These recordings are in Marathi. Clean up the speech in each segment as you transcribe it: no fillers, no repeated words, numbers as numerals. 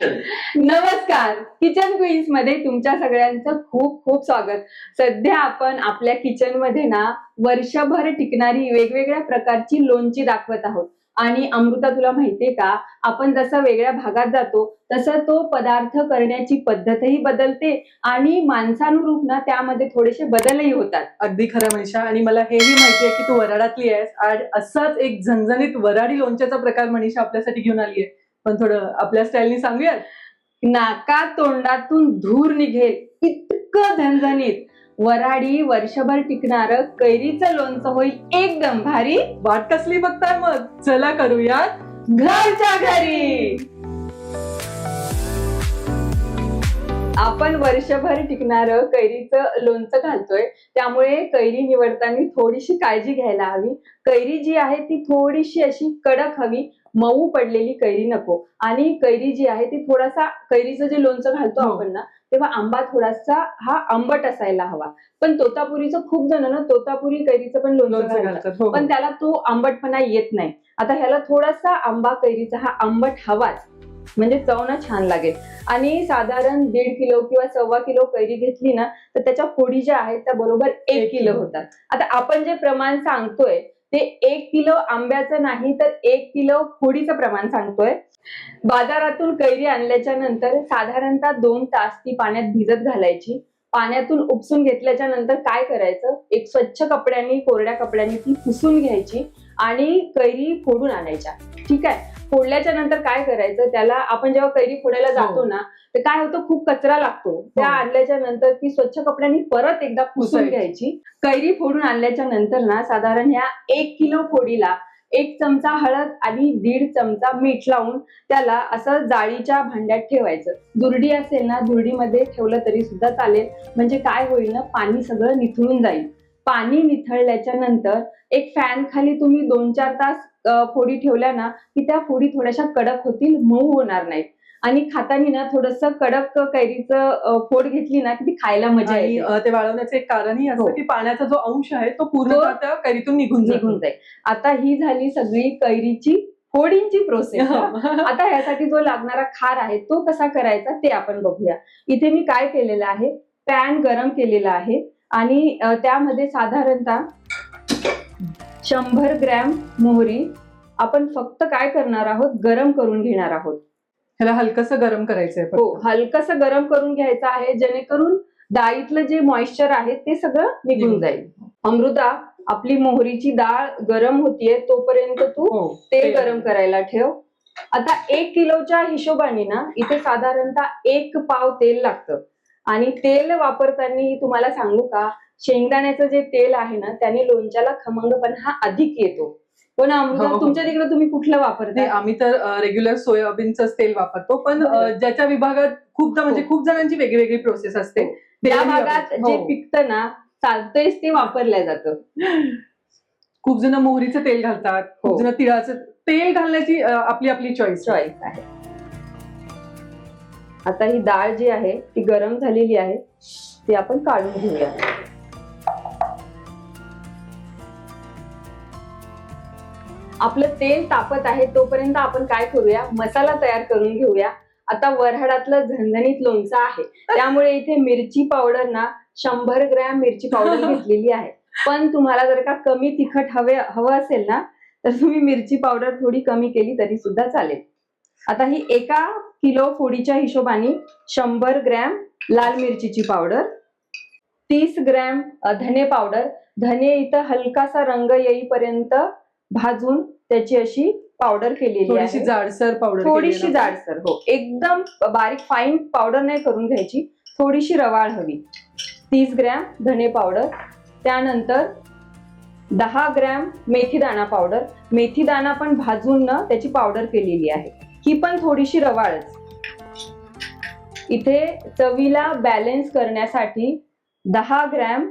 नमस्कार, किचन क्वीन्स मध्ये तुमच्या सगळ्यांचं खूप खूप स्वागत. सध्या आपण आपल्या किचन मध्ये ना वर्षभर टिकणारी वेगवेगळ्या प्रकारची लोणची दाखवत आहोत. आणि अमृता, तुला माहितीये का, आपण जसं वेगळ्या भागात जातो तसं तो पदार्थ करण्याची पद्धतही बदलते आणि माणसानुरूप ना त्यामध्ये थोडेसे बदलही होतात. अगदी खरं मनीषा. आणि मला हेही माहिती आहे की तू वराडातली आहेस. आज असाच एक झणझणीत वराडी लोणच्याचा प्रकार मनीषा आपल्यासाठी घेऊन आली आहे. पण थोडं आपल्या स्टाईलनी सांगूयात. नाका तोंडातून धूर निघेल इतकं झणझणीत वराडी वर्षभर टिकणारं कैरीचं लोणचं होईल एकदम भारी. वाट कसली बघताय मग, चला करूयात घरच्या घरी. आपण वर्षभर टिकणारं कैरीचं लोणचं घालतोय, त्यामुळे कैरी निवडताना थोडीशी काळजी घ्यायला हवी. कैरी जी आहे ती थोडीशी अशी कडक हवी, मऊ पडलेली कैरी नको. आणि कैरी जी आहे ती थोडासा, कैरीचं जे लोणचं घालतो आपण ना तेव्हा आंबा थोडासा हा आंबट असायला हवा. पण तोतापुरीचं खूप जण ना तोतापुरी कैरीचं पण लोणचं घालतात, पण त्याला तो आंबटपणा येत नाही. आता ह्याला थोडासा आंबा कैरीचा हा आंबट हवाच, म्हणजे चव ना छान लागेल. आणि साधारण 1.5 किलो किंवा 1.25 किलो कैरी घेतली ना तर त्याच्या फोडी ज्या आहेत त्या बरोबर 1 किलो होतात. आता आपण जे प्रमाण सांगतोय ते 1 किलो आंब्याचं नाही तर 1 किलो फोडीचं प्रमाण सांगतोय. बाजारातून कैरी आणल्याच्या नंतर साधारणतः 2 तास ती पाण्यात भिजत घालायची. पाण्यातून उपसून घेतल्याच्या नंतर काय करायचं, एक स्वच्छ कपड्यांनी, कोरड्या कपड्यांनी ती पुसून घ्यायची आणि कैरी फोडून आणायच्या. ठीक आहे. फोडल्याच्या नंतर काय करायचं, त्याला आपण जेव्हा कैरी फोडायला जातो ना तर काय होतं, खूप कचरा लागतो. त्या आणल्याच्या नंतर ती स्वच्छ कपड्यांनी परत एकदा पुसून घ्यायची. कैरी फोडून आणल्याच्या नंतर ना साधारण ह्या 1 किलो फोडीला 1 चमचा हळद आणि 1.5 चमचा मीठ लावून त्याला असं जाळीच्या भांड्यात ठेवायचं. दुर्डी असेल ना, दुर्डीमध्ये ठेवलं तरी सुद्धा चालेल. म्हणजे काय होईल ना, पाणी सगळं निथळून जाईल. पाणी निथळल्याच्या नंतर एक फॅन खाली तुम्ही 2-4 तास फोडी ठेवल्या ना की त्या फोडी थोड्याशा कडक होतील, मऊ होणार नाहीत. आणि खाताना ना थोडस कडक कैरीचं फोड घेतली ना की ती खायला मजा येते. ते वाळवण्याचं एक कारणही असतं की पाण्याचा जो अंश आहे तो पूर्ण त्या कैरीतून निघून जाईल. आता ही झाली सगळी कैरीची फोडींची प्रोसेस. आता ह्यासाठी जो लागणारा खार आहे तो कसा करायचा ते आपण बघूया. इथे मी काय केलेलं आहे, पॅन गरम केलेला आहे आणि त्यामध्ये साधारणतः 100 ग्रॅम मोहरी आपण फक्त काय करणार आहोत, गरम करून घेणार आहोत. ह्याला हलकसं गरम करायचंय. हो, हलकसं गरम करून घ्यायचं आहे, जेणेकरून डाळीतलं जे मॉइश्चर आहे ते सगळं निघून जाईल. अमृता, आपली मोहरीची डाळ गरम होतीये तोपर्यंत तू तेल गरम करायला ठेव. आता 1 किलोच्या हिशोबाने ना इथे साधारणतः 1 पाव तेल लागतं. आणि तेल वापरताना तुम्हाला सांगू का, शेंगदाण्याचं जे तेल आहे ना त्याने लोणच्याला खमंगपणा हा अधिक येतो. पण अमृता, तुमच्या तिकडे तुम्ही कुठलं वापरता? आम्ही तर रेग्युलर सोयाबीनचं तेल वापरतो, पण ज्याच्या विभागात खूपदा म्हणजे खूप जणांची वेगळी प्रोसेस असते. त्या भागात जे पिकतं ना चालतंयच ते वापरलं जातं. खूप जण मोहरीचं तेल घालतात, खूप जण तिळाचं तेल घालण्याची आपली चॉईस आहे. आता ही डाळ जी आहे ती गरम झालेली आहे, ती आपण काढून घेऊया. आपलं तेल तापत आहे तोपर्यंत आपण काय करूया, मसाला तयार करून घेऊया. आता वऱ्हाडातलं झणझणीत लोणचं आहे त्यामुळे इथे मिरची पावडर ना 100 ग्रॅम मिरची पावडर घेतलेली आहे. पण तुम्हाला जर का कमी तिखट हवं असेल ना तर तुम्ही मिरची पावडर थोडी कमी केली तरी सुद्धा चालेल. आता ही 1 किलो फोडीच्या हिशोबाने 100 ग्रॅम लाल मिरचीची पावडर, 30 ग्रॅम धने पावडर. धने इथं हलकासा रंग येईपर्यंत भाजून त्याची अशी पावडर केलेली आहे. थोडीशी जाडसर. हो, एकदम बारीक फाईन पावडर नाही करून घ्यायची, थोडीशी रवाळ हवी. 30 ग्रॅम धने पावडर. त्यानंतर 10 ग्रॅम मेथी दाणा पावडर. मेथी दाणा पण भाजून ना त्याची पावडर केलेली आहे, ही पण थोडीशी रवाळच. इथे चवीला बॅलन्स करण्यासाठी 10 ग्रॅम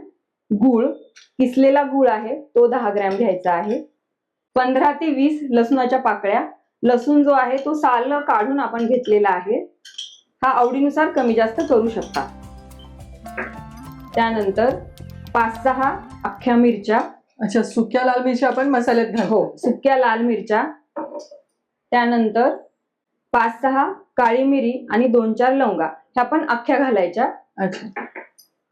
गूळ, किसलेला गूळ आहे तो 10 ग्रॅम घ्यायचा आहे. 15 ते 20 लसुणाच्या पाकळ्या. लसूण जो आहे तो साल काढून आपण घेतलेला आहे, हा आवडीनुसार कमी जास्त करू शकता. त्यानंतर 5-6 अख्ख्या मिरच्या. अच्छा, सुक्या लाल मिरच्या आपण मसाल्यात घालतो. सुक्या लाल मिरच्या. त्यानंतर 5-6 काळी मिरी आणि 2-4 लवंगा ह्या पण अख्ख्या घालायच्या. अच्छा.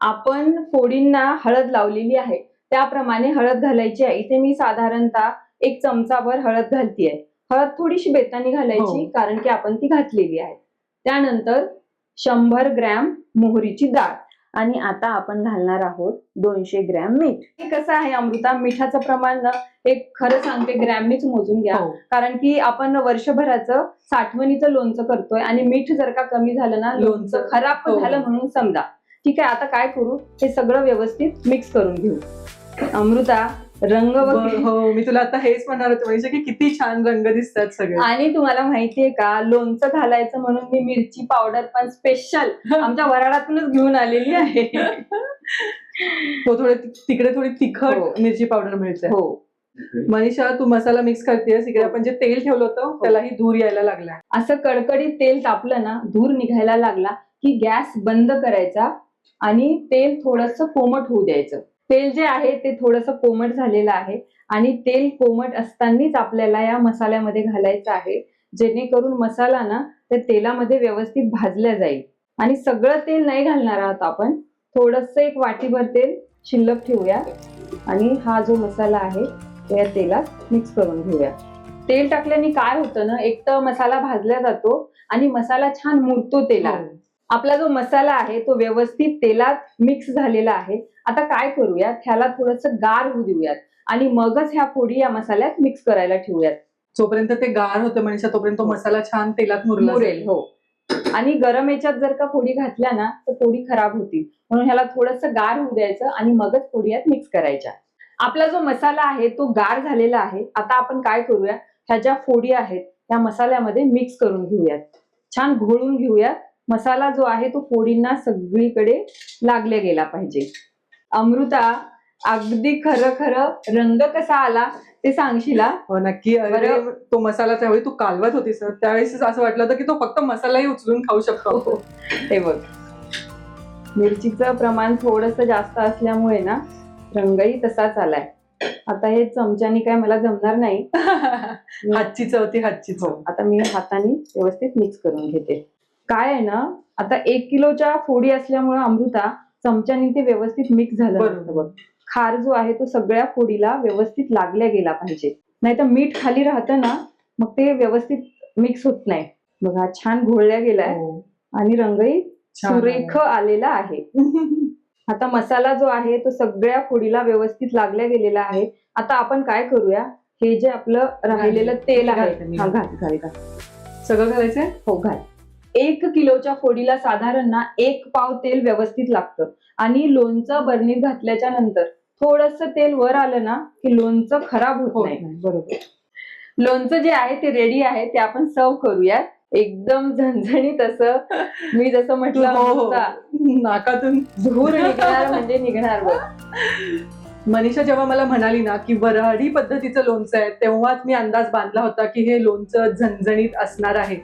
आपण फोडींना हळद लावलेली आहे त्याप्रमाणे हळद घालायची आहे. इथे मी साधारणतः 1 चमचाभर हळद घालतीये. हळद थोडीशी बेतानी घालायची हो. कारण की आपण ती घातलेली आहे. त्यानंतर 100 ग्रॅम मोहरीची डाळ आणि आता आपण घालणार आहोत 200 ग्रॅम मीठ. हे कसं आहे अमृता, मिठाचं प्रमाण ना एक खरं सांगते ग्रॅमनीच मोजून घ्या. हो. कारण की आपण वर्षभराचं साठवणीचं लोणचं करतोय आणि मीठ जर का कमी झालं ना लोणचं खराब हो. झालं म्हणून समजा. ठीक आहे, आता काय करू, हे सगळं व्यवस्थित मिक्स करून घेऊ. अमृता रंग वगैरे हो, मी तुला आता हेच म्हणणार होते म्हणजे की किती छान रंग दिसतात सगळे. आणि तुम्हाला माहितीये का, लोणचं घालायचं म्हणून मी मिरची पावडर पण स्पेशल आमच्या वराडातूनच घेऊन आलेली आहे. हो, थोडे तिकडे थोडी तिखट हो. मिरची पावडर मिळते. हो. मनीषा, तू मसाला मिक्स करतेस, इकडे आपण जे तेल ठेवलं होतं त्यालाही धूर यायला लागला. असं कडकडीत तेल तापलं ना, धूर निघायला लागला की गॅस बंद करायचा आणि तेल थोडंसं कोमट होऊ द्यायचं. तेल जे आहे ते थोडंसं कोमट झालेलं आहे आणि तेल कोमट असतानाच आपल्याला या मसाल्यामध्ये घालायचं आहे, जेणेकरून मसाला ना त्या तेलामध्ये व्यवस्थित भाजला जाईल. आणि सगळं तेल नाही घालणार आहोत आपण, थोडंसं 1 वाटीभर तेल शिल्लक ठेवूया आणि हा जो मसाला आहे तो या तेलात मिक्स करून घेऊया. तेल टाकल्याने काय होतं ना, एक तर मसाला भाजला जातो आणि मसाला छान मुरतो तेलात. आपला जो मसाला आहे तो व्यवस्थित तेलात मिक्स झालेला आहे. आता काय करूयात, ह्याला थोडंसं गार होऊ देऊयात आणि मगच ह्या फोडी या मसाल्यात मिक्स करायला ठेवूयात. जोपर्यंत ते गार होतं मनीषा तोपर्यंत मसाला छान तेलात मुरला मुरेल. हो. आणि गरम याच्यात जर का फोडी घातल्या ना तर फोडी खराब होतील, म्हणून ह्याला थोडंसं गार होऊ द्यायचं आणि मगच फोडी यात मिक्स करायच्या. आपला जो मसाला आहे तो गार झालेला आहे. आता आपण काय करूया, ह्या ज्या फोडी आहेत त्या मसाल्यामध्ये मिक्स करून घेऊयात, छान घोळून घेऊयात. मसाला जो आहे तो फोडींना सगळीकडे लागल्या गेला पाहिजे. अमृता, अगदी खरं खरं रंग कसा आला ते सांगशील? हो नक्की. अरे तो मसाला त्यावेळी तू कालवत होतीस त्यावेळेस असं वाटलं होतं की तो फक्त मसालाही उचलून खाऊ शकतो. हे बघ, मिरचीचं प्रमाण थोडंसं जास्त असल्यामुळे ना रंगही तसाच आलाय. आता हे चमच्यानी काय मला जमणार नाही. हातची चव ती हातची चव. आता मी हाताने व्यवस्थित मिक्स करून घेते. काय आहे ना, आता 1 किलोच्या फोडी असल्यामुळे अमृता चमच्याने ते व्यवस्थित मिक्स झालं नसतं बघ. खार जो आहे तो सगळ्या फोडीला व्यवस्थित लागल्या गेला पाहिजे, नाहीतर मीठ खाली राहतं ना मग ते व्यवस्थित मिक्स होत नाही. बघा छान घोळल्या गेलाय आणि रंगही सुरेख आलेला आहे. आता मसाला जो आहे तो सगळ्या फोडीला व्यवस्थित लागल्या गेलेला आहे. आता आपण काय करूया, हे जे आपलं राहिलेलं तेल आहे, हा घाल. सगळं घालायचंय? हो घाल. 1 किलोच्या फोडीला साधारण ना 1 पाव तेल व्यवस्थित लागतं आणि लोणचं बरणीत घातल्याच्या नंतर थोडंसं तेल वर आलं ना की लोणचं खराब होत नाही. बरोबर. लोणचं जे आहे ते रेडी आहे, ते आपण सर्व करूयात. एकदम झणझणीत असं, मी जसं म्हटलं नाकातून धूर निघणार म्हणजे निघणार बघ. मनीषा जेव्हा मला म्हणाली ना की वऱ्हाडी पद्धतीचं लोणचं आहे, तेव्हाच मी अंदाज बांधला होता की हे लोणचं झणझणीत असणार आहे.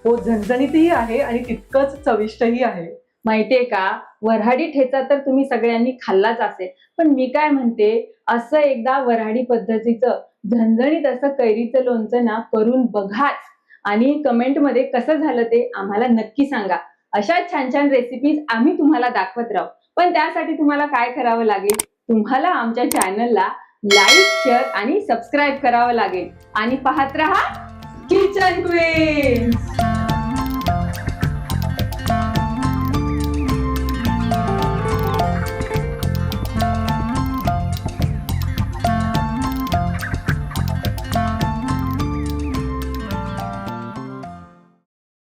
हो, झणझणीतही आहे आणि तितकंच चविष्टही आहे. माहितीये का, वऱ्हाडी ठेचा तर तुम्ही सगळ्यांनी खाल्लाच असेल, पण मी काय म्हणते, असं एकदा वऱ्हाडी पद्धतीचं झणझणीत असं कैरीचं लोणचं ना करून बघाच आणि कमेंटमध्ये कसं झालं ते आम्हाला नक्की सांगा. अशा छान छान रेसिपीज आम्ही तुम्हाला दाखवत राहू. पण त्यासाठी तुम्हाला काय करावं लागेल, तुम्हाला आमच्या चॅनलला लाईक, शेअर आणि सबस्क्राईब करावं लागेल आणि पाहत रहा किचन क्वीन्स.